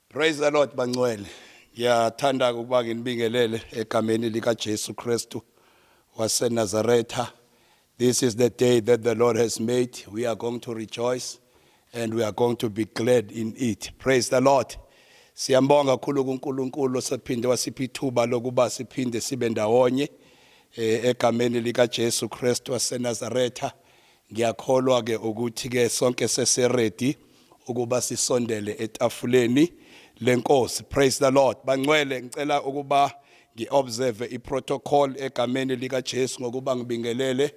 Praise the Lord bangcwele. Ngiyathanda ukuba nginibingelele egameni lika Jesu Kristu waseNazaretha. This is the day that the Lord has made. We are going to rejoice and we are going to be glad in it. Praise the Lord. Siyambonga kakhulu kuNkulunkulu sephinde wasipha ithuba lokuba siphinde sibe ndawonye egameni lika Jesu Kristu waseNazaretha. Ngiyakholwa ke ukuthi ke sonke seseready ukuba sisondele etafuleni lenkosi. Praise the Lord. Bangcwele ngicela ukuba ngiobserve iprotocol egameni lika Jesu ngokuba ngibingelele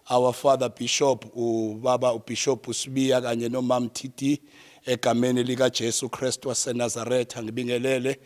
our father bishop ubaba ubishop Sibiya kanye nomam Titi egameni lika Jesu Kristu waseNazaretha. Ngibingelele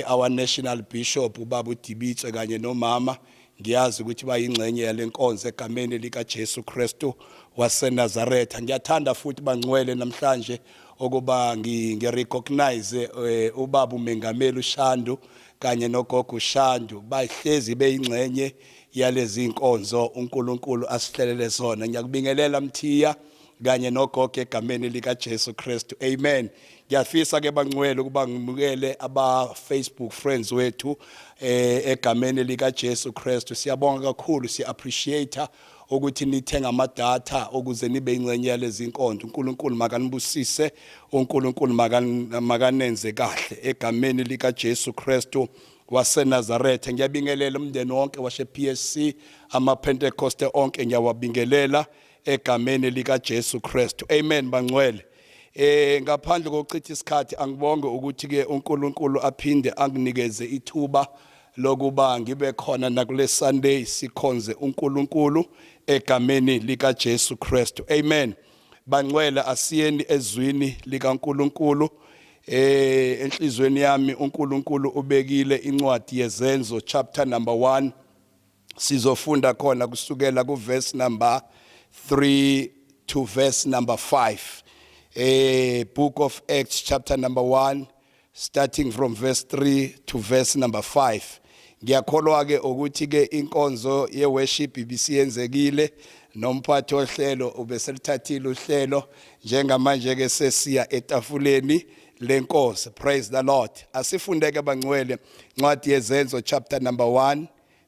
our national bishop ubaba uDibitse kanye nomama. Ngiyazi ukuthi bayingcenye yalenkonzo egameni lika Jesu Kristu waseNazaretha. Ngiyathanda futhi bangcwele namhlanje ukuba ngirecognize ubaba uMengameli uShandu kanye nogogo uShandu bahlezi beyingcenye yalezi inkonzo uNkulunkulu asihlelele zona. Ngiyakubingelela Mthiya kanye nogogo egameni lika Jesu Kristu. Amen. Ngiyafisa ke bangcwele ukuba ngimukele aba Facebook friends wethu egameni lika Jesu Kristu. Siyabonga kakhulu, si appreciate ukuthi nithenga ama data ukuze nibe ingcenye yalezi inkonzo. uNkulunkulu makanibusise, uNkulunkulu makanenze kahle egameni lika Jesu Kristu waseNazaretha. Ngiyabingelela umndeni wonke washe PSC, ama Pentecoste onke ngiyawabingelela egameni lika Jesu Kristu. Amen bangcwele. Ngaphandle kokuchitha isikhathi angibonge ukuthi ke uNkulunkulu aphinde anginikeze ithuba lokuba ngibe khona nakule Sunday sikhonze uNkulunkulu egameni lika Jesu Kristu. Amen. Bangcwele asiyeni ezwini lika uNkulunkulu. Enhlizweni yami uNkulunkulu ubekile incwadi yezenzo chapter number 1. Sizofunda khona kusukela ku verse number 3 to verse number 5. Book of Acts chapter number 1 starting from verse 3 to verse number 5. Ngiyakholwa ke ukuthi ke inkonzo ye worship ibisiyenzekile nomphathi ohlelo ubeselithathile uhlelo njengamanje ke sesiya etafuleni lenkosi. Praise the Lord. Asifundeke bangcwele incwadi yezenzo chapter number 1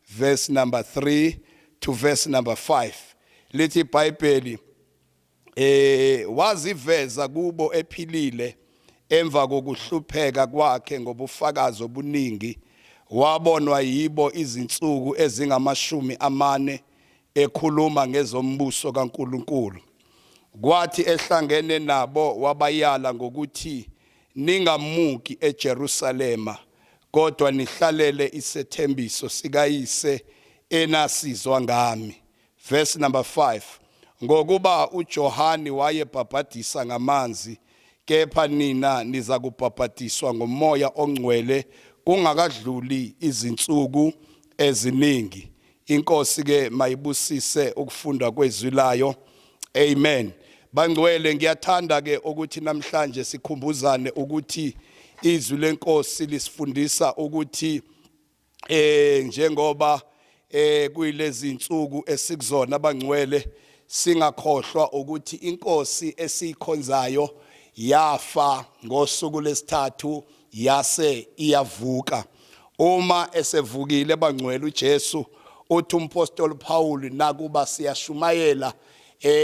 verse number 3 to verse number 5. Lithi iBhayibheli waziveza kubo ephilile emva kokuhlupheka kwakhe ngobufakazi obuningi, wabonwa yibo izinsuku ezingama40 ekhuluma ngezombuso kaNkulunkulu. Kwathi ehlangene nabo wabayala ngokuthi ningamuki eJerusalema kodwa nihlalele isethembiso sikayise enasizwa ngami. Verse number 5. Ngokuba uJohani wayebhabhadisa ngamanzi, kepha nina nizakubhabhadiswa ngomoya ongcwele kungakadluli izinsuku eziningi. Inkosi ke mayibusise ukufunda kwezwi layo. Amen. Bangcwele ngiyathanda ke ukuthi namhlanje sikhumbuzane ukuthi izwi lenkosi lisifundisa ukuthi njengoba kuyilezi insuku esikuzona bangcwele singakhohlwa ukuthi inkosi esikhonzayo yafa ngosuku lesithathu yase iyavuka. Uma esevukile bangcwele uJesu uthi umpostoli Paul nakuba siyashumayela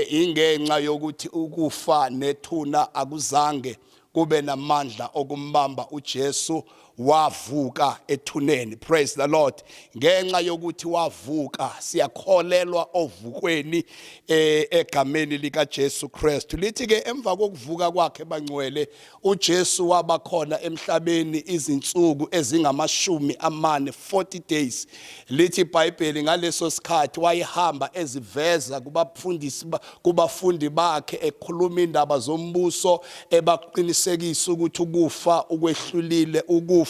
ingenxa yokuthi ukufa nethuna akuzange kube namandla okumbamba uJesu, wavuka ethuneni. Praise the Lord. Ngenxa yokuthi wavuka siyakholelwa ovukweni egameni lika Jesu Kristu. Lithi ke emva kokuvuka kwakhe bangcwele uJesu wabakhona emhlabeni izinsuku ezingama40 40 days. Lithi iBhayibheli ngaleso sikhathi wayihamba eziveza kubafundi bakhe ekhuluma indaba zombuso, ebaqinisekisa ukuthi ukufa ukwehlulile, ukufa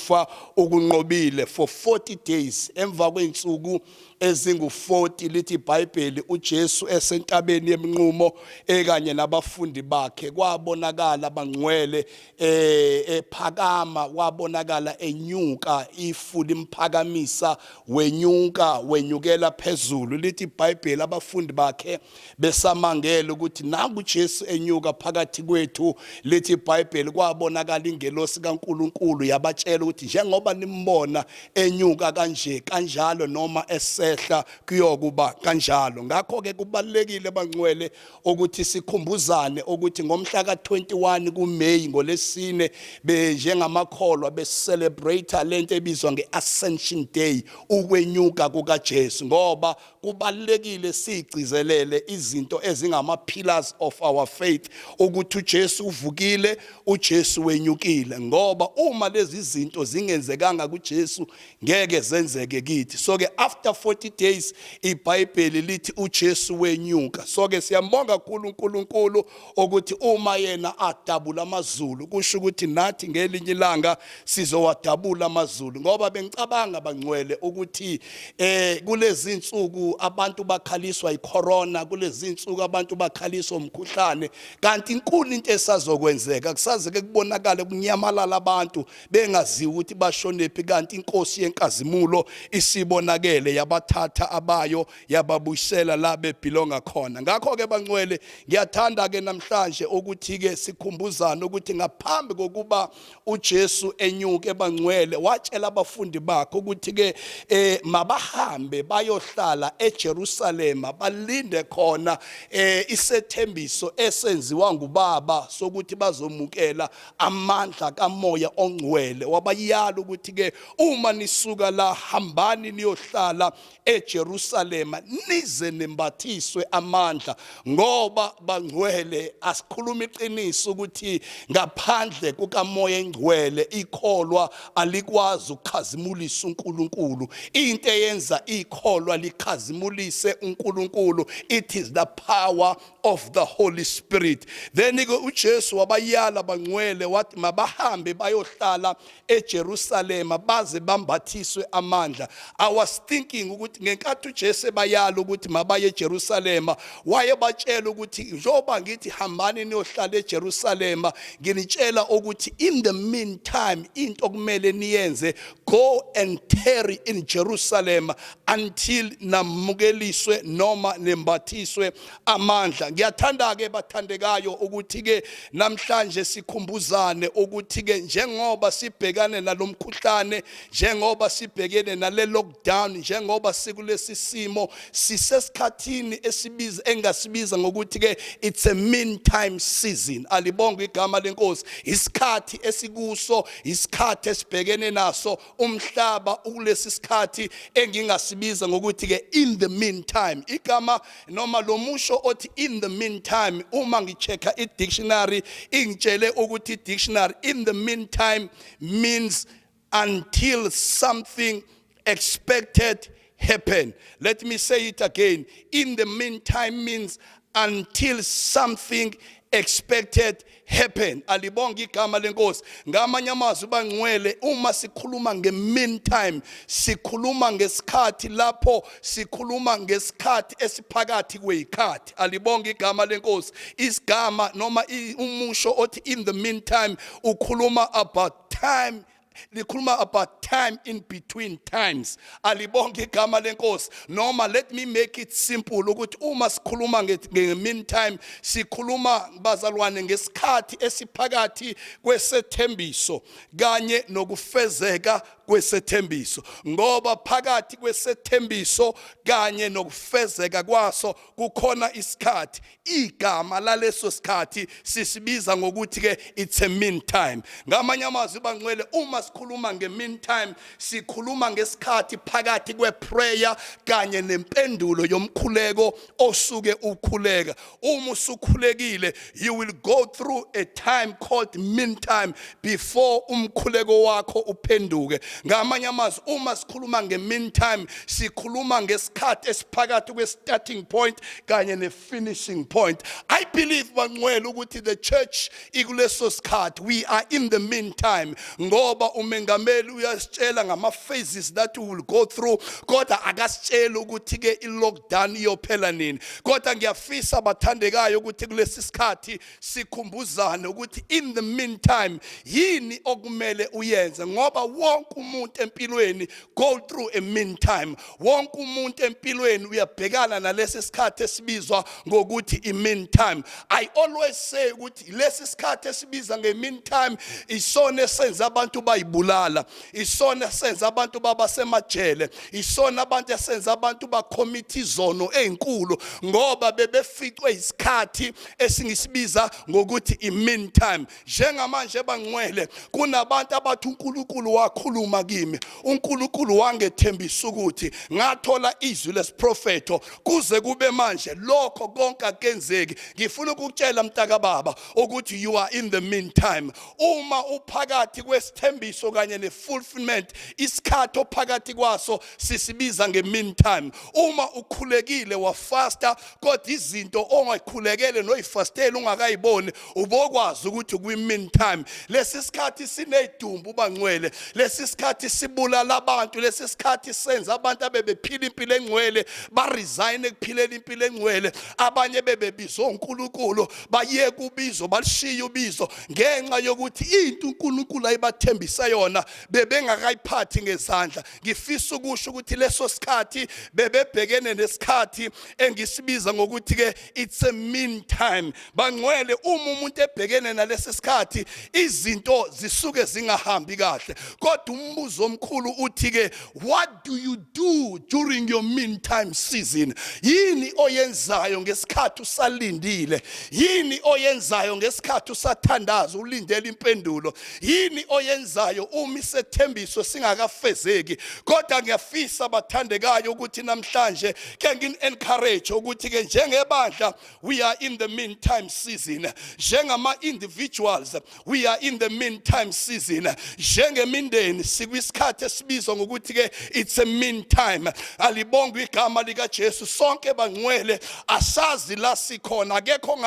ukunqobile for 40 days. Emva kwensuku ezingu-40 lithi iBhayibheli uJesu esentabeni yeminqumo ekanye nabafundi bakhe kwabonakala bangcwele ephakama kwabonakala enyuka ifu limphakamisa wenyukela phezulu lithi iBhayibheli abafundi bakhe besamangela ukuthi nangu uJesu enyuka phakathi kwethu lithi iBhayibheli kwabonakala ingelosi kaNkuluNkulu yabatshela ukuthi njengoba nimbona enyuka kanje kanjalo noma esehla kuyokuba kanjalo. Ngakho ke kubalekile bangcwele ukuthi sikhumbuzane ukuthi ngomhla ka21 kuMeyi ngolesine njengamakholwa becelebrate lento ebizwa ngeAscension Day, ukwenyuka kukaJesu, ngoba kubalekile sigcizelele izinto ezingama pillars of our faith ukuthi uJesu uvukile, uJesu wenyukile, ngoba uma lezi zinto zingenzekanga kuJesu ngeke zenzeke kithi. So ke after 40 days iBhayibheli lithi uJesu wenyuka. So ke siyambonga uNkulunkulu ukuthi uma yena adabula amazulu kusho ukuthi nathi ngelinye ilanga sizowadabula amazulu, ngoba bengicabanga bangcwele ukuthi kulezi insuku abantu bakhaliswa icorona, kulezi insuku abantu bakhaliswa umkhuhlane, kanti inkulu into esazokwenzeka kusazeke kubonakala kunyamalala abantu bengazi ukuthi bashonephi, kanti inkosi yenkazimulo isibonakele yabathatha abayo yababuyisela la bebelonga khona. Ngakho ke bangcwele ngiyathanda ke namhlanje ukuthi ke sikhumbuzana ukuthi ngaphambi kokuba uJesu enyuke bangcwele watshela abafundi bakhe ukuthi ke mabahambe bayohlala eJerusalema balinde khona isethembiso esenziwa nguBaba sokuthi bazomukela amandla kaMoya oNgcwele. Wabayala ukuthi ke uma nisuka la hambani niyohlala eJerusalema nize nembathiswe amandla, ngoba bangcwele asikhuluma iqiniso ukuthi ngaphandle kukaMoya oNgcwele ikholwa alikwazi ukukhazimulisa uNkulunkulu. Into eyenza ikholwa likhazimulise uNkulunkulu, it is the power of the Holy Spirit. Then uJesu wabayala bangcwele wathi mabahambe bayohlala eJerusalema baze bambathiswe amandla. I was thinking ukuthi ngenkathi uJesu bayala ukuthi mabaye eJerusalema wayebatshela ukuthi njoba ngithi hambani niyohlala eJerusalema nginitshela ukuthi in the meantime into okumele niyenze, go and tarry in Jerusalem until namukeliswe noma nembathiswe amandla. Ngiyathanda ke bathandekayo ukuthi ke namhlanje sikhumbuzane ukuthi ke njengoba sibhekane nalomkhuhlane, njengoba sibhekene nale lockdown, njengoba sikulesi simo sisesikhathini engasibiza ngokuthi ke it's a meantime season. Alibonga igama lenkosi. Isikhathi esikuso, isikhathi esibhekene naso umhlaba kulesi sikhathi engingasibiza ngokuthi ke in the meantime. Igama noma lo musho othi in the meantime, uma ngichecka i-dictionary ingitshele ukuthi i-dictionary in the meantime means until something expected happen. Let me say it again. In the meantime means until something expected happen. Alibonga igama lenkosi. Ngamanye amazwi bangcwele uma sikhuluma nge-meantime sikhuluma ngesikhathi lapho sikhuluma ngesikhathi esiphakathi kwezikhathi. Alibonga igama lenkosi. Isigama noma umusho othi in the meantime ukhuluma about time, likhuluma about time in between times. Alibonga igama lenkosi. Noma let me make it simple ukuthi uma sikhuluma nge-meantime sikhuluma bazalwane ngesikhathi esiphakathi kwesethembiso kanye nokufezeka kwesethembiso, ngoba phakathi kwesethembiso kanye nokufezeka kwaso kukhona isikhathi. Igama laleso sikhathi sisibiza ngokuthi ke it's a meantime. Ngamanye amazwi bangcwele uma sikhuluma nge-meantime sikhuluma ngesikhathi phakathi kweprayer kanye nempendulo yomkhuleko osuke ukhuleka. Uma usukhulekile you will go through a time called meantime before umkhuleko wakho uphenduke. Ngamanye amazwi uma sikhuluma nge-meantime sikhuluma ngesikhathi esiphakathi kwe-starting point kanye ne-finishing point. I believe bangcwele ukuthi the church ikuleso sikhathi we are in the meantime ngoba umengameli uyasitshela ngama-phases that we will go through kodwa akasitshela ukuthi ke i-lockdown iyophela nini. Kodwa ngiyafisa bathandekayo ukuthi kulesi sikhathi sikhumbuzane ukuthi in the meantime yini okumele uyenze ngoba wonke umuntu empilweni go through a meantime. Wonke umuntu empilweni uyabhekana nalesi sikhathi esibizwa ngokuthi i-meantime. I always say ukuthi lesi sikhathi esibiza nge-meantime isona esenza abantu bayibulala, isona esenza abantu baba semajele, isona abantu esenza abantu bacommit izono ezinkulu ngoba bebeficwe isikhathi esingisibiza ngokuthi i-meantime. Njengamanje bangcwele kunabantu abathi uNkulunkulu wakhuluma kimi, uNkulunkulu wangethembisa ukuthi ngathola izwi lesiprofeto kuze kube manje lokho konke akenzeki. Ngifuna ukukutshela mntaka baba ukuthi you are in the meantime. Uma uphakathi kwesithembiso kanye ne-fulfillment isikhathi ophakathi kwaso sisibiza nge-meantime. Uma ukhulekile wafasta kodwa izinto ongakhulekele noyifastela ungakayiboni ubokwazi ukuthi kwi-meantime. Lesi sikhathi sinedumbu bangcwele, lesi sikhathi sibulala abantu, lesi sikhathi senza abantu abebephila impilo engcwele ba-resign ekuphileni impilo engcwele, abanye bebebizwa uNkulunkulu bayeka ubizo balishiya ubizo ngenxa yokuthi into uNkulunkulu ayibathembisa yona bebengakayiphathi ngezandla. Ngifisa ukusho ukuthi leso sikhathi bebebhekene nesikhathi engisibiza ngokuthi ke it's a meantime. Bangcwele uma umuntu ebhekene nalesi sikhathi izinto zisuke zingahambi kahle kodwa umbuzo omkhulu uthi ke what do you do during your meantime season? Yini oyenzayo ngesikhathi usalindile? Yini oyenzayo ngesikhathi usathandaza ulindele impendulo? Yini oyenzayo uma isethembiso singakafezeki? Kodwa ngiyafisa bathandekayo ukuthi namhlanje ke ngin-encourage ukuthi ke njengebandla we are in the meantime season, njengama individuals we are in the meantime season, njengemindeni sikwisikhathi esibizwa ngokuthi ke it's a meantime. Alibongwe igama lika Jesu. Sonke bangcwele asazi la sikhona, akekho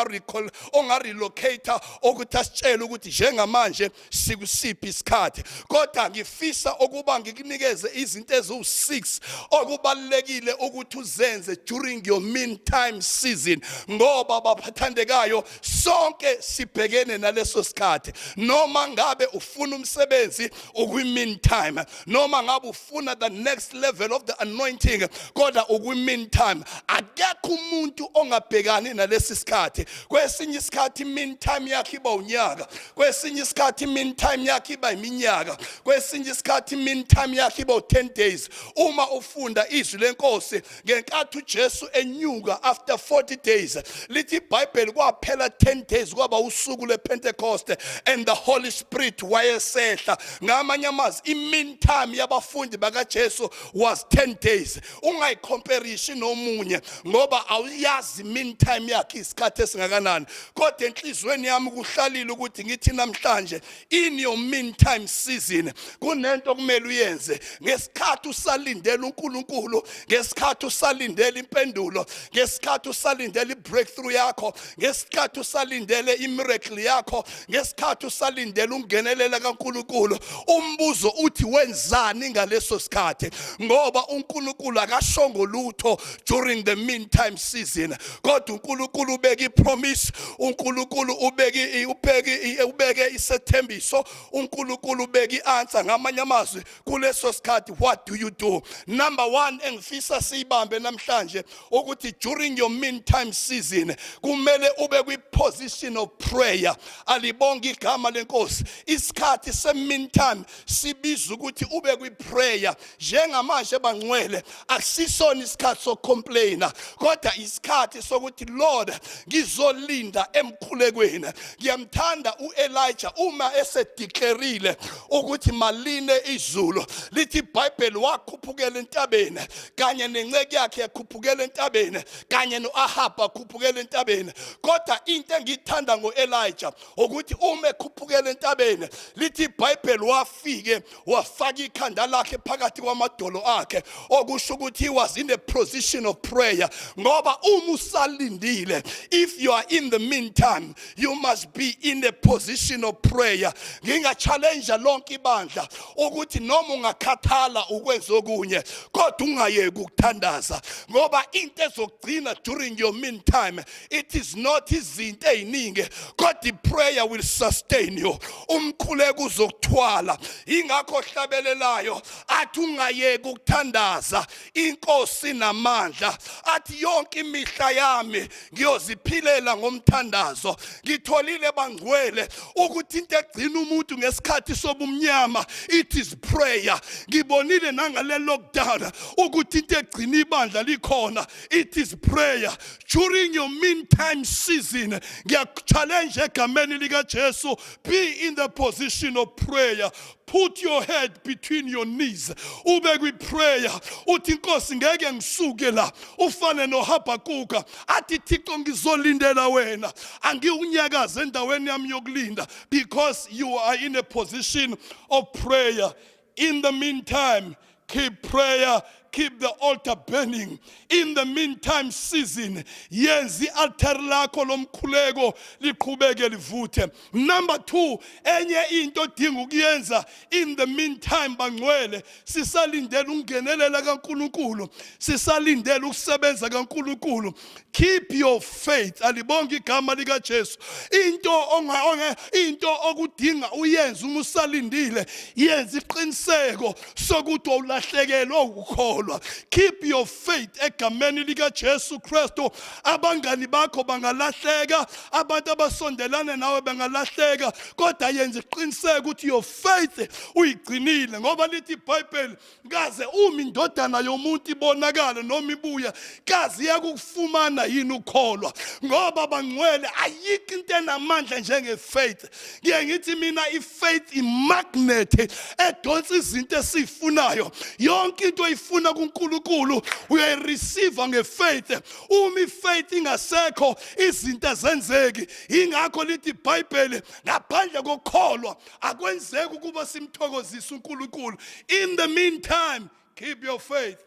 ongarelocate ukuthi asitshele ukuthi njengamanje sikusiphi isikhathi. Kodwa ngifisa ukuba ngikunikeze izinto eziwu-6 okubalekile ukuthi uzenze during your meantime season ngoba baphathandekayo sonke sibhekene naleso sikhathi. Noma ngabe ufuna umsebenzi ukwi-meantime, noma ngabe ufuna the next level of the anointing kodwa ukwi-meantime. Akekho umuntu ongabhekani nalesi sikhathi. Kwesinye isikhathi meantime yakhe iba unyaka, kwesinye isikhathi meantime yakhe iba iminyaka, kwesinye isikhathi meantime yakhe iba 10 days. Uma ufunda izwi lenkosi ngenkathi uJesu enyuka after 40 days, lithi iBhayibheli kwaphela 10 days kwaba usuku lePentecost and the Holy Spirit wayesehla. Ngamanye amazwi i-meantime yabafundi bakaJesu was 10 days. Ungayicomparishi nomunye ngoba awuyazi meantime yakhe isikhathi esingakanani. Kodwa enhlizweni yami kuhlalile ukuthi ngithi namhlanje in your meantime season kunento okumele uyenze ngesikhathi usalindela uNkulunkulu, ngesikhathi usalindela impendulo, ngesikhathi usalindela i-breakthrough yakho, ngesikhathi usalindele i-miracle yakho, ngesikhathi usalindela ungenelela kaNkulunkulu. Umbuzo uthi wenzani ngaleso sikhathi ngoba uNkulunkulu akashongo lutho during the meantime season. Kodwa uNkulunkulu ubeke ipromise, uNkulunkulu ubeke isethembiso, uNkulunkulu ubeke i-answer. Ngamanye amazwi kuleso sikhathi what do you do? Number 1 engifisa siyibambe namhlanje ukuthi during your meantime season kumele ube kwi-position of prayer. Alibonge igama lenkosi. Isikhathi se-meantime sibiza ukuthi ube kwi-prayer. Njengamanje bangcwele akusisona isikhathi sokcomplaina kodwa isikhathi sokuthi Lord ngizolinda emkhulekweni. Ngiyamthanda uElijah uma esedeclareile ukuthi maline izulu, lithi iBhayibheli wakhuphukela entabeni kanye nenceke yakhe yakhuphukela entabeni kanye noAhab akhuphukela entabeni. Kodwa into engithanda ngoElijah ukuthi uma ekhuphukela entabeni lithi iBhayibheli wafike wafaka ikhanda lakhe phakathi kwamadolo akhe, okusho ukuthi he was in a position of prayer. Ngoba uma usalindile, if you are in the meantime, you must be in a position of prayer. Nginga-challenge lonke ibandla ukuthi noma ungakhathala ukwenza okunye, kodwa ungayeki ukuthandaza. Ngoba into ezokugcina during your meantime, it is not izinto eziningi, God the prayer will sustain you. Umkhuleko uzokuthwala. Ingakho hlabelelayo athi ungayeki ukuthandaza. Inkosi namandla athi yonke imihla yami ngiyoziphilela ngomthandazo. Ngitholile bangcwele ukuthi into egcina umuntu ngesikhathi sobumnyama, it is prayer. Ngibonile nangale lockdown ukuthi into egcina ibandla likhona, it is prayer. During your meantime season, ngiya-challenge egameni likaJesu, be in the position of prayer. Put your head between your knees. Ube kwi prayer. Uthi Nkosi ngeke ngisuke la. Ufane noHabhakuka athi Thixo ngizolindela wena. Angiunyakaze endaweni yami yokulinda, because you are in a position of prayer. In the meantime, keep prayer, keep the altar burning. In the meantime season, yenzi altar lakho lomkhuleko liqhubeke livuthe. Number 2, enye into odinga ukuyenza in the meantime bangcwele, sisalindela ungenelela kaNkulunkulu, sisalindela ukusebenza kaNkulunkulu. Keep your faith. Alibonga igama likaJesu. Into okudinga uyenze uma usalindile, yenza iqiniseko sokuthi awulahlekelwa ukukholwa. Keep your faith egameni likaJesu Kristu. Abangani bakho bangalahleka, abantu abasondelane nawe bangalahleka, kodwa yenza iqiniseko ukuthi your faith uyigcinile. Ngoba lithi iBhayibheli, kaze uma indodana yomuntu ibonakala noma ibuya, kaze yakufumana yini ukholwa. Ngoba bangcwele ayikho into enamandla njenge faith. Ngiye ngithi mina ifaith imagnet edonsa izinto esifunayo. Yonke into oyifuna kuNkulunkulu uyayireceive ngefaith. Uma ifaith ingasekho izinto azenzeki. Ingakho lithi iBhayibheli, ngaphandle kokholwa akwenzeki ukuba simthokozise uNkulunkulu. In the meantime, keep your faith.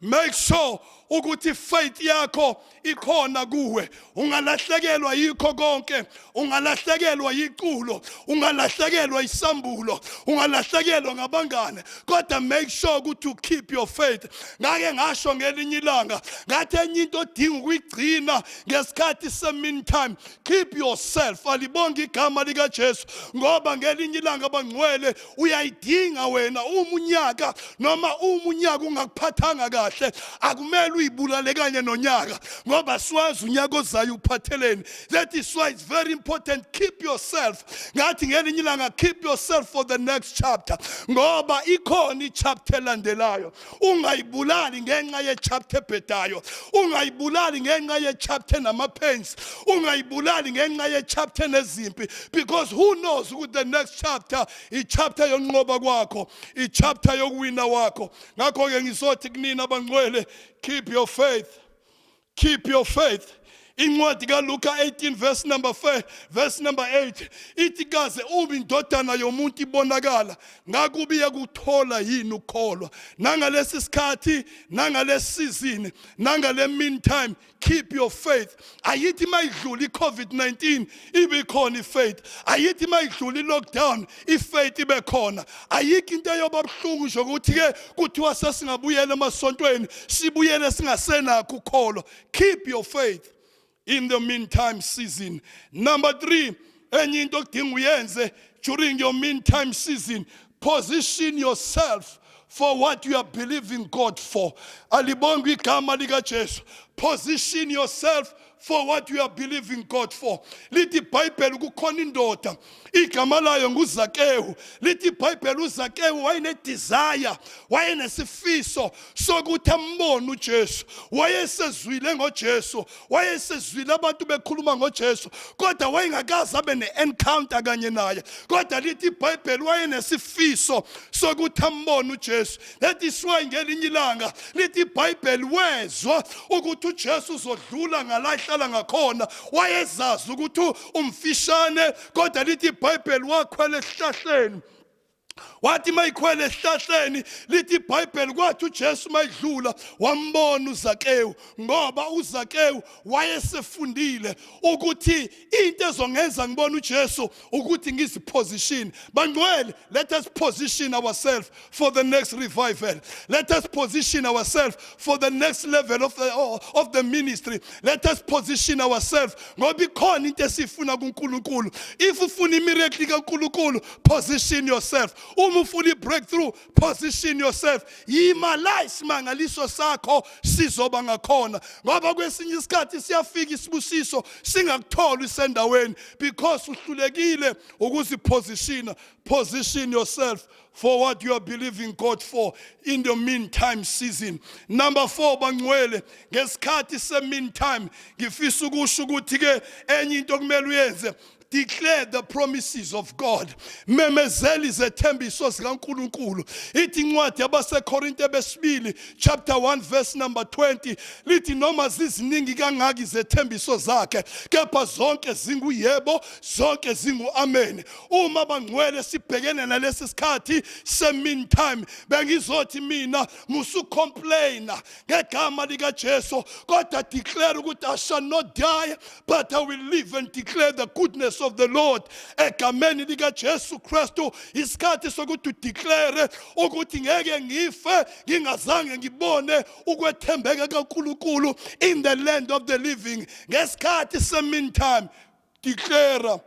Make sure ukuthi faith yakho ikhona kuwe. Ungalahlekelwa yikho konke, ungalahlekelwa yiculo, ungalahlekelwa isambulo, ungalahlekelwa ngabangane, kodwa make sure ukuthi you keep your faith. Ngake ngasho ngelinye ilanga ngathi enye into odinga ukuyigcina ngesikhathi se meantime, keep yourself. Alibonga igama likaJesu. Ngoba ngelinye ilanga bangcwele uyayidinga wena umunyaka, noma umunyaka ungakuphathanga kahle, akumele uyibulale kanye nonyaka, ngoba siwazi unyaka ozayo uphatheleni. That is why it's very important, keep yourself. Ngathi ngelinye ilanga, keep yourself for the next chapter, ngoba ikhona ichapter elandelayo. Ungayibulali ngenxa yechapter ebhedayo, ungayibulali ngenxa yechapter namapains, ungayibulali ngenxa yechapter nezimpi, because who knows ukuthi the next chapter ichapter yonqoba kwakho, ichapter yokuwina wakho. Ngakho ke ngisothi kunina abangcwele, keep your faith. Keep your faith. Incwadi kaLuka 18 verse number 8 ithi kaze uma indodana yomuntu ibonakala, ngakubiya kuthola yini ukholwa. Nangalesi sikhathi, nangalesi season, nangale meantime, keep your faith. Ayithi mayidlula iCovid-19 ibe khona ifaith. Ayithi mayidlula ilockdown ifaith ibe khona. Ayikho into yoba buhlungu nje ukuthi ke kuthiwa sesingabuyela emasontweni, sibuyele singasenakho ukholwa. Keep your faith in the meantime season. Number 3, enye into okudinga uyenze during your meantime season, position yourself for what you are believing God for. Alibonga igama likaJesu. Position yourself for what you are believing God for. Lithi iBhayibheli kukhona indoda igama layo nguZakewu. Lithi iBhayibheli uZakewu wayenedesire, wayenesifiso sokuthi ambone uJesu. Wayesezwile ngoJesu, wayesezwile abantu bekhuluma ngoJesu, kodwa wayengakazi abe ne-encounter kanye naye. Kodwa lithi iBhayibheli wayenesifiso sokuthi ambone uJesu. That is why ngelinye ilanga lithi iBhayibheli wezwa ukuthi uJesu uzodlula ngala hlala ngakhona, wayezazi ukuthi umfishane, kodwa lithi iBhayibheli wakhwela esihlahleni wathi mayikhwele esihlahleni lithi iBhayibheli kwathi uJesu mayidlula wambona uZakewu ngoba uZakewu wayesefundile ukuthi into ezongenza ngibona uJesu ukuthi ngiziposition. Bangcwele, let us position ourselves for the next revival. Let us position ourselves for the next level of the ministry. Let us position ourselves ngoba ikhona into esifuna kuNkulunkulu. If ufuna imiracle kaNkulunkulu, position yourself. Uma ufuna breakthrough, position yourself. Yimala isimangaliso sakho sizoba ngakhona ngoba kwesinye isikhathi siyafika isibusiso singakutholi isendaweni because uhlulekile ukuzipositiona. Position yourself for what you are believing God for in the meantime season. Number 4, bangcwele, ngesikhathi se meantime ngifisa ukusho ukuthi ke enye into kumele uyenze, declare the promises of God. Memezela izethembiso zikaNkulunkulu. Ithi incwadi yabaseKorinte besibili chapter 1 verse number 20 lithi noma ziziningi kangaka izethembiso zakhe kepha zonke zinguyebo, zonke zingu-amen. Uma bangcwele sibhekene nalesi sikhathi se meantime, bengizothi mina musukhomplayina ngegama likaJesu kodwa declare ukuthi I shall not die but I will live and declare the goodness of the Lord. Egameni likaJesu Kristu isikhathi sokuthi declare ukuthi ngeke ngife ngingazange ngibone ukwethembeka kaNkulunkulu in the land of the living. Ngesikhathi se meantime declare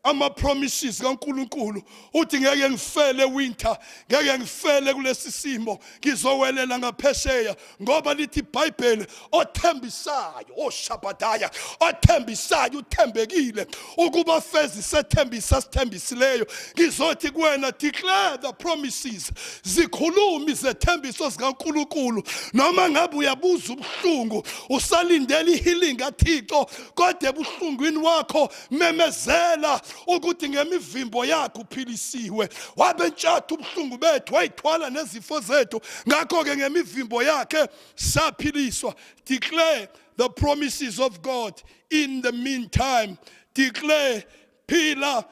ama promises kaNkulunkulu uthi ngeke ngifele winter, ngeke ngifele kulesi simo, ngizowelela ngaphesheya ngoba lithi iBhayibheli othembisayo oshabadaya, othembisayo uthembekile ukuba fezi sethembisa sithembisileyo. Ngizothi kuwena declare the promises, zikhuluma izethembiso zikaNkulunkulu noma ngabe uyabuza ubuhlungu usalindele ihealing kaThixo kodwa ebuhlungwini wakho memezela ukuthi ngemivimbo yakho uphilisiwe. Wabentshatha ubuhlungu bethu wayithwala nezifo zethu ngakho ke ngemivimbo yakhe saphiliswa. Declare the promises of God in the meantime. Declare phila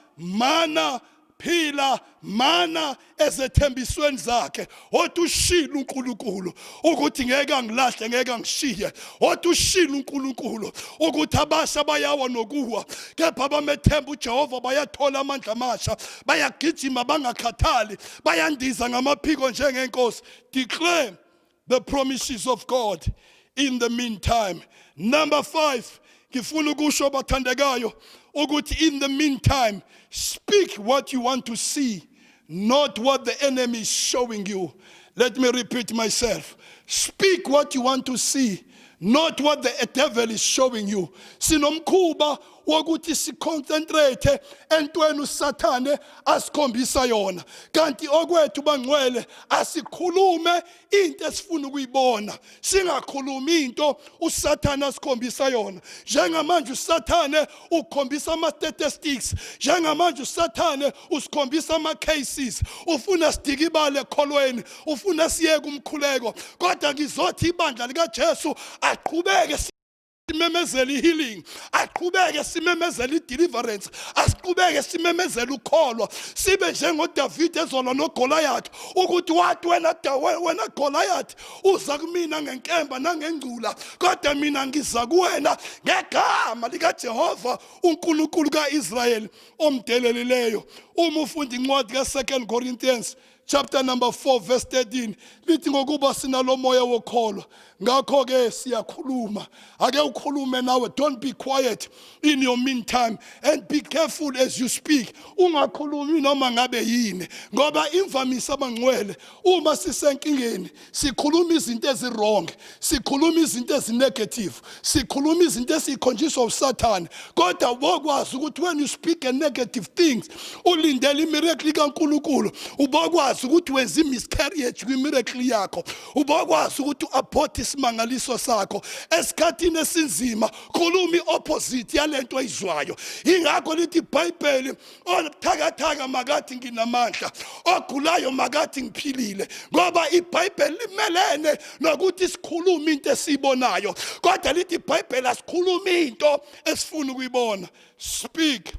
mana ezethembisweni zakhe. Othi ushilo uNkulunkulu ukuthi ngeke angilahle ngeke angishiye. Othi ushilo uNkulunkulu ukuthi abasha bayawa nokuwa kepha abamethemba uJehova bayathola amandla amasha, bayagijima bangakhathali, bayandiza ngamaphiko njengenkosi. Declare the promises of God in the meantime. Number 5, ngifuna ukusho bathandekayo ukuthi in the meantime speak what you want to see, not what the enemy is showing you. Let me repeat myself. Speak what you want to see, not what the devil is showing you. Sinomkhuba wokuthi siconcentrate entweni uSathane asikhombisa yona, kanti okwethu bangcwele asikhulume into esifuna ukuyibona, singakhulumi into uSathane asikhombisa yona. Njengamanje uSathane ukhombisa ama statistics, njengamanje uSathane usikhombisa ama cases, ufuna sidike ibale ekholweni, ufuna siyeke umkhuleko. Kodwa ngizothi ibandla likaJesu aqhubeke simemezela healing, aqhubeke simemezela deliverance, asiqhubeke simemezela ukholwa, sibe njengoDavid ezolwa noGoliath ukuthi wathi wena Goliath uza kumina ngenkemba nangengcula kodwa mina ngiza kuwena ngegama likaJehova uNkulunkulu kaIsrayeli omdelelileyo. Uma ufunda incwadi ka2 Corinthians chapter number 4 verse 13 lithi ngokuba sinalo moya wokholwa ngakho ke siyakhuluma. Ake ukhulume nawe, don't be quiet in your meantime and be careful as you speak. Ungakhulumi noma ngabe yini ngoba imvamisa abangcwele uma sisenkingeni sikhuluma izinto ezirong, sikhuluma izinto ezinegative, sikhuluma izinto esikhonjiswa uSathane. Kodwa bokwazi ukuthi when you speak a negative things ulindele imiracle kaNkulunkulu, ubokwazi ukuthi wenza miscarriage kwimiracle yakho, ubokwazi ukuthi uabort isimangaliso sakho. Esikhathini esinzima khuluma iopposite yalento oyizwayo. Ingakho lithi iBhayibheli obuthakathaka makathi nginamandla, ogulayo makathi ngiphilile, ngoba iBhayibheli limelene nokuthi sikhuluma into esibonayo, kodwa lithi iBhayibheli asikhuluma into esifuna ukuyibona. Speak,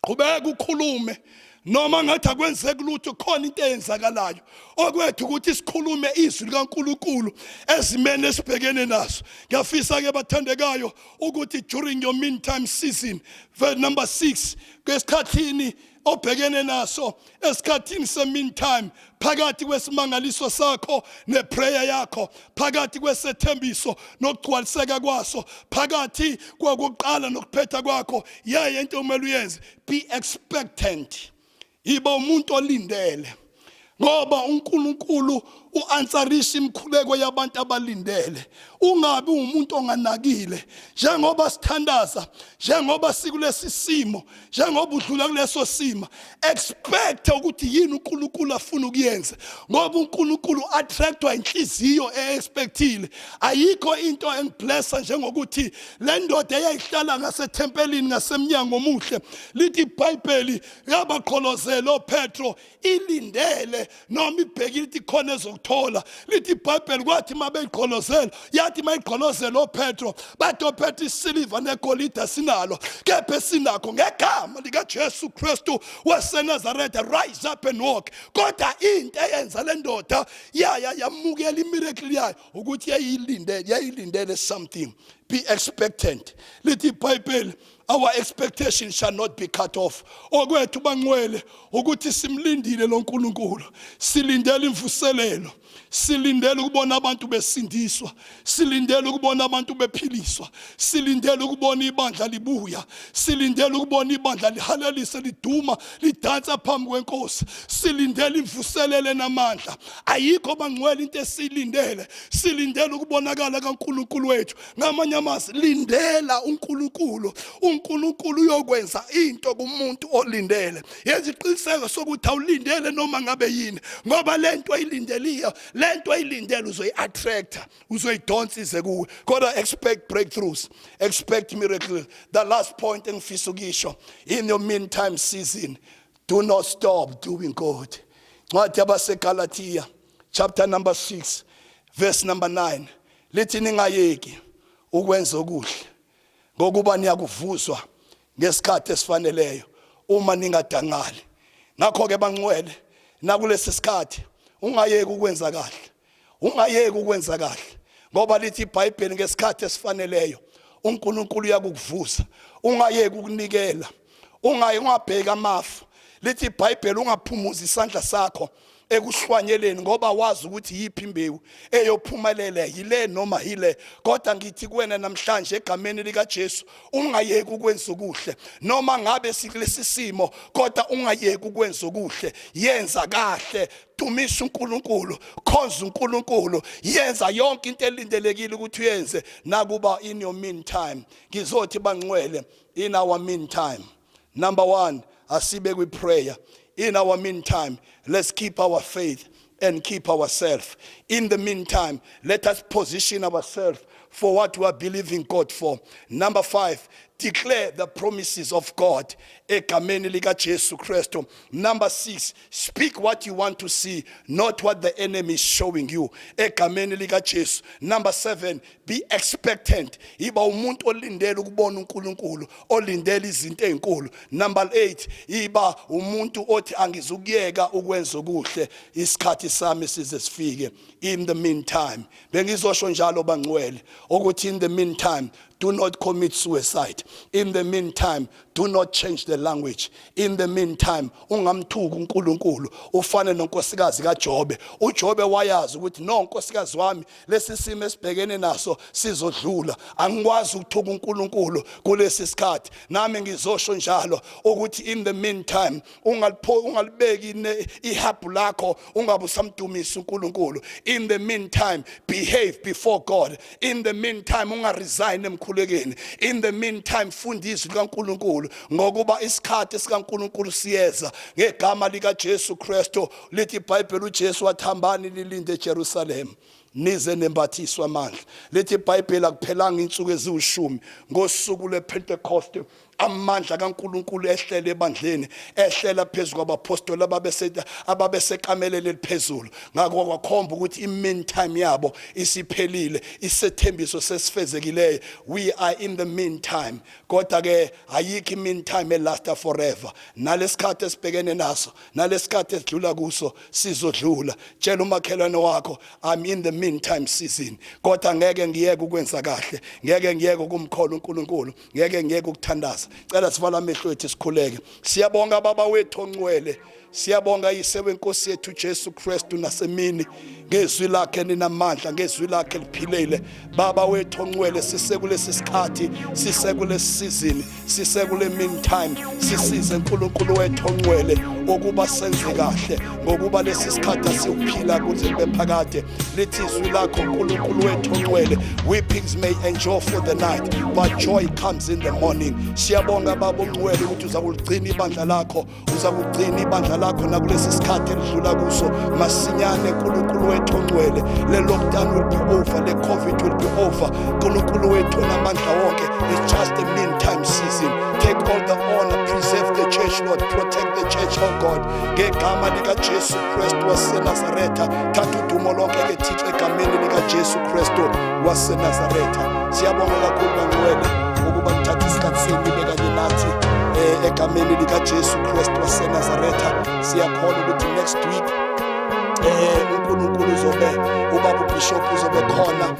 qhubeka ukhulume noma ngathi akwenzeki lutho khona into eyenzakalayo okwethu ukuthi sikhulume izwi likaNkulunkulu ezimene esibhekene nazo. Ngiyafisa ke bathandekayo ukuthi during your meantime season, verse number 6, kwesikhathini obhekene naso, esikhathini se-meantime, phakathi kwesimangaliso sakho neprayer yakho, phakathi kwesethembiso nokugcwaliseka kwaso, phakathi kokuqala nokuphetha kwakho, yaye into omele uyenze, be expectant. Iba umuntu olindele, ngoba uNkulunkulu uanswerisha imikhuleko yabantu abalindele. Ungabi umuntu onganakile, njengoba sithandaza, njengoba sikulesi simo, njengoba udlula kuleso simo, expect ukuthi yini uNkulunkulu afuna ukuyenza, ngoba uNkulunkulu attractwa inhliziyo eexpectile. Ayikho into engiblessa njengokuthi le ndoda eyayihlala ngasethempelini ngasemnyango omuhle, lithi iBhayibheli yabaqholozela oPetro ilindele noma ibhekile ithi khona ezokuthola. Lithi iBhayibheli kwathi mabeyiqholozela, yathi mayiqholozela oPetro, bathi oPetro isiliva negolide sinalo, kepha esinakho ngegama likaJesu Kristu waseNazaretha, rise up and walk. Kodwa into eyenza le ndoda yamukela imiracle yayo ukuthi yayilindele something. Be expectant. Lithi iBhayibheli, our expectation shall not be cut off. Okwethu bangcwele ukuthi simlindile lo Nkulunkulu, silindele imvuselelo, silindele ukubona abantu besindiswa, silindele ukubona abantu bephiliswa, silindele ukubona ibandla libuya, silindele ukubona ibandla lihalalise, liduma, lidansa phambi kwenkosi, silindele imvuselelo namandla. Ayikho bangcwele into esilindele, silindele ukubonakala kaNkulunkulu wethu. Ngamanye amazwi, lindela uNkulunkulu. uNkulunkulu uyokwenza into kumuntu olindele. Yenza iqiniseko sokuthi awulindele noma ngabe yini, ngoba lento oyilindeliyo, lento oyilindele uzoyi-attracta, uzoyidonsa ize kuwe. Kodwa expect breakthroughs, expect miracles. The last point engifisa ukisho, in your meantime season, do not stop doing good. Ncwadi yabaseGalatia chapter number 6 verse number 9, lithi ningayeki ukwenza okuhle, ngokuba niyakuvuzwa ngesikhathi esifaneleyo uma ningadangali. Ngakho ke bangcwele, nakulesi sikhathi ungayeki ukwenza kahle, ungayeki ukwenza kahle, ngoba lithi iBhayibheli ngesikhathi esifaneleyo uNkulunkulu uyakukuvuza. Ungayeki ukunikela, ungabheka amafu. Lithi iBhayibheli ungaphumuza isandla sakho ekuhlwanyeleni, ngoba wazi ukuthi yiphi imbewu eyophumelela, yile noma yile. Kodwa ngithi kuwena namhlanje egameni likaJesu, ungayeki ukwenza okuhle noma ngabe sikulesi simo, kodwa ungayeki ukwenza okuhle. Yenza kahle, dumisa uNkulunkulu, khonza uNkulunkulu, yenza yonke into elindelekile ukuthi uyenze. Nakuba in your meantime, ngizothi bangcwele, in our meantime, number 1, asibe kwi prayer. In our meantime, let's keep our faith and keep ourselves. In the meantime, let us position ourselves for what we are believing God for. Number 5, declare the promises of God. Egameni likaJesu Kristu. Number 6, speak what you want to see, not what the enemy is showing you. Egameni likaJesu. Number 7, be expectant. Iba umuntu olindele ukubona uNkulunkulu, olindele izinto ezinkulu. Number 8, iba umuntu othi angizukuyeka ukwenza okuhle, isikhathi sami size sifike. In the meantime, bengizosho njalo bangcwele ukuthi in the meantime, do not commit suicide. In the meantime, do not change the language. In the meantime, ungamthuki uNkulunkulu ufane nonkosikazi kaJobe. uJobe wayazi ukuthi no nkosikazi wami, lesi simo esibhekene naso sizodlula. Angikwazi ukuthuka uNkulunkulu kulesi sikhathi. Nami ngizosho njalo ukuthi in the meantime, ungalibeki ihabhu lakho, ungabusamdumisa uNkulunkulu. In the meantime, behave before God. In the meantime, ungaresign emkhulekeni. In the meantime, funda izwi likaNkulunkulu, ngokuba isikhathi sikaNkulunkulu siyeza. Ngegama likaJesu Kristu, lithi iBhayibheli uJesu wathambani lilinde eJerusalem nize nembathiswa amandla. Lithi iBhayibheli akuphelanga insuku eziwushumi ngosuku lwePentecost amandla kaNkuluNkulu ehlele ebandleni, ehlela phezulu kwabapostoli ababesekamelele liphezulu. Ngakho kwakhomba ukuthi i-meantime yabo isiphelile, isethembiso sesifezekileyo. We are in the meantime. Kodwa ke ayikho i-meantime elasta forever. Nalesikhathi esibhekene naso, nalesikhathi esidlula kuso sizodlula. Tshela umakhelwane wakho, I'm in the meantime season. Kodwa ngeke ngiyeke ukwenza kahle, ngeke ngiyeke ukumkhola uNkulunkulu, ngeke ngiyeke ukuthandaza. Cela sivala amehlo ethu sikhuleke. Siyabonga baba wethu ongcwele, siyabonga yise wenkosi yethu Jesu Kristu nasemini ngezwi lakhe ninamandla, ngezwi lakhe liphilile. Baba wethu ongcwele, sisekulesi sikhathi, sisekulesi season, sisekule meantime, sisize uNkulunkulu wethu ongcwele ukuba senze kahle, ngokuba lesi sikhathi asiphila kuze bephakade. Lithi izwi lakho uNkulunkulu wethu ongcwele, weepings may endure for the night but joy comes in the morning. Siyabonga baba ongcwele ukuthi uzakuligcina ibandla lakho, uzakugcina ibandla lakho nakulesi sikhathi elidlula kuso masinyane. uNkulunkulu wethu ongcwele, le lockdown will be over, le COVID will be over. uNkulunkulu wethu namandla wonke, it's just a meantime season. Take all the honor, preserve the church, Lord, protect the church, oh God. Ngegama lika Jesu Kristu waseNazaretha, thatha udumo lonke ke Thixo egameni lika Jesu Kristu waseNazaretha. Siyabonga kakhulu bangcwele ukuba nithatha isikhathi senu bekanye nathi egameni lika Jesu Kristu waseNazaretha. Siyakholwa ukuthi next week uNkulunkulu uzobe, ubaba uBishop uzobe khona,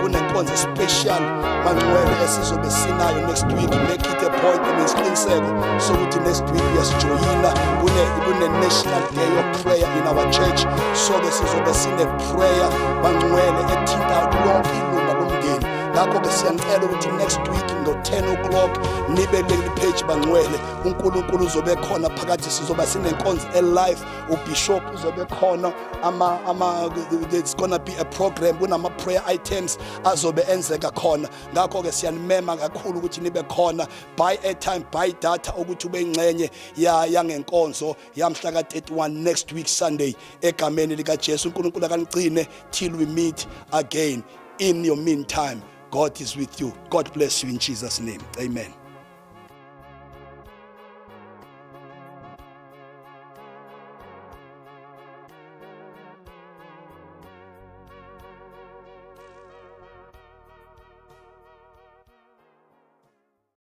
kunenkonzo special bangcwele esizobe sinayo next week. Make it a point nesiqiniseko sokuthi next week uyasijoyina. Kune national day of prayer in our church, so ke sizobe sine prayer bangcwele ethinta lonke ilunga lomndeni. Ngakho ke siyanicela ukuthi next week ngo-10 o'clock nibe kuleli page bangcwele. uNkulunkulu uzobe khona phakathi, sizoba sinenkonzo live. uBishop uzobe khona, there's gonna be a program, kunama prayer items azobe enzeka khona. Ngakho ke siyanimema kakhulu ukuthi nibe khona. Buy airtime, buy data ukuthi ube ingcenye yangenkonzo yamhla ka-31 next week Sunday egameni lika Jesu. uNkulunkulu akanicine till we meet again. In your meantime, God is with you. God bless you in Jesus' name. Amen.